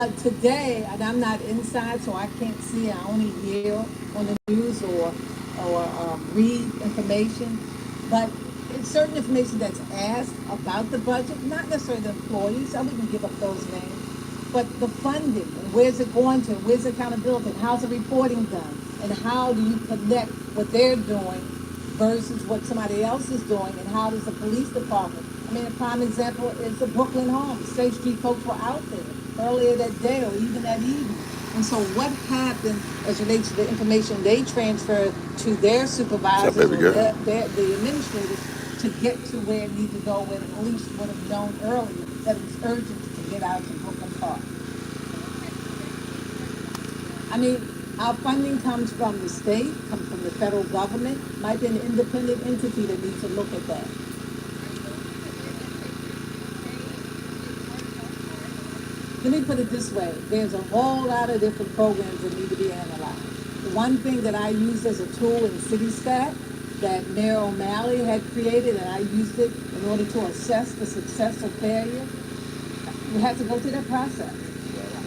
Today, and I'm not inside, so I can't see. I only hear on the news or read information. But it's certain information that's asked about the budget, not necessarily the employees. I wouldn't give up those names, but the funding and where's it going to? Where's accountability? And how's the reporting done? And how do you connect what they're doing versus what somebody else is doing? And how does the police department? I mean, a prime example is the Brooklyn homes. State Street folks were out there earlier that day or even that evening. And so what happened as relates to the information they transferred to their supervisors or the administrators to get to where it needed to go, where the police would have known earlier that it was urgent to get out to Brooklyn Park. I mean, our funding comes from the state, comes from the federal government, might be an independent entity that needs to look at that. Let me put it this way. There's a whole lot of different programs that need to be analyzed. The one thing that I used as a tool in CityStat that Mayor O'Malley had created, and I used it in order to assess the success or failure, we had to go through that process.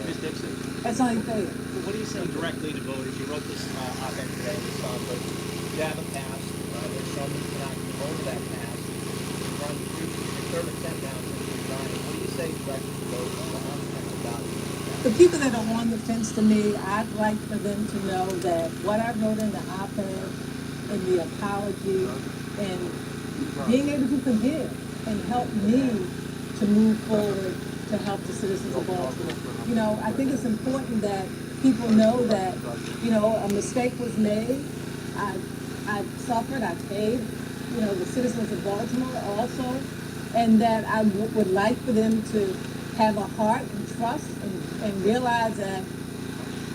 Ms. Dixon? That's only fair. What do you say directly to voters? You wrote this op-ed today, but you have a past. There's some who cannot move over that past. You run your third attempt now since you're running. What do you say directly to voters on the fence about The people that are on the fence to me, I'd like for them to know that what I wrote in the op-ed, in the apology, and being able to forgive and help me to move forward to help the citizens of Baltimore. You know, I think it's important that people know that, you know, a mistake was made. I suffered, I paid, you know, the citizens of Baltimore also, and that I would like for them to have a heart and trust and realize that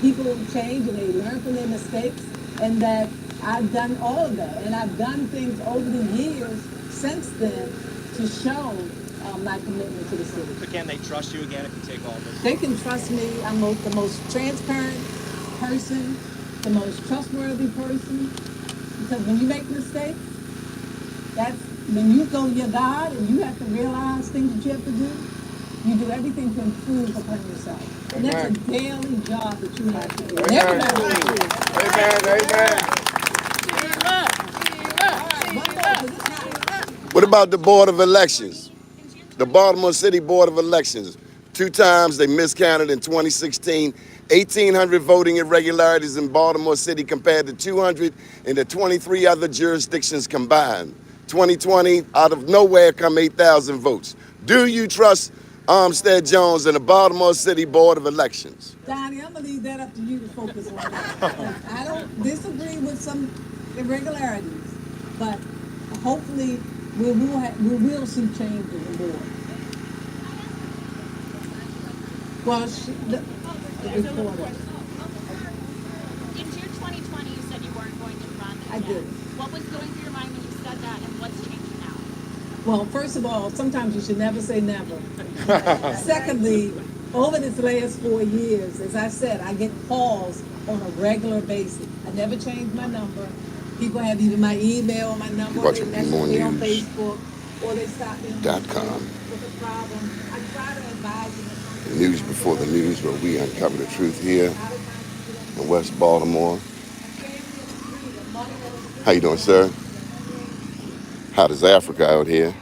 people change and they learn from their mistakes, and that I've done all of that. And I've done things over the years since then to show my commitment to the city. But can they trust you again if you take all this? They can trust me. I'm the most transparent person, the most trustworthy person. Because when you make mistakes, that's when you go to your God and you have to realize things that you have to do. You do everything to improve upon yourself. And that's a daily job that you have to do. What about the Board of Elections? The Baltimore City Board of Elections. 2 times they miscounted in 2016. 1,800 voting irregularities in Baltimore City compared to 200 in the 23 other jurisdictions combined. 2020, out of nowhere come 8,000 votes. Do you trust Armstead Jones and the Baltimore City Board of Elections? Donnie, I'm going to leave that up to you to focus on that. I don't disagree with some irregularities, but hopefully we will see change in the board. Well, the reporter. In June 2020, you said you weren't going to run again. I did. What was going through your mind when you said that, and what's changed now? Well, first of all, sometimes you should never say never. Secondly, over this last 4 years, as I said, I get calls on a regular basis. I never changed my number. People have either my email or my number, or they message me on Facebook, or they stop me on with a problem. I try to advise them. News before the news, where we uncover the truth here in West Baltimore. How you doing, sir? Hot as Africa out here.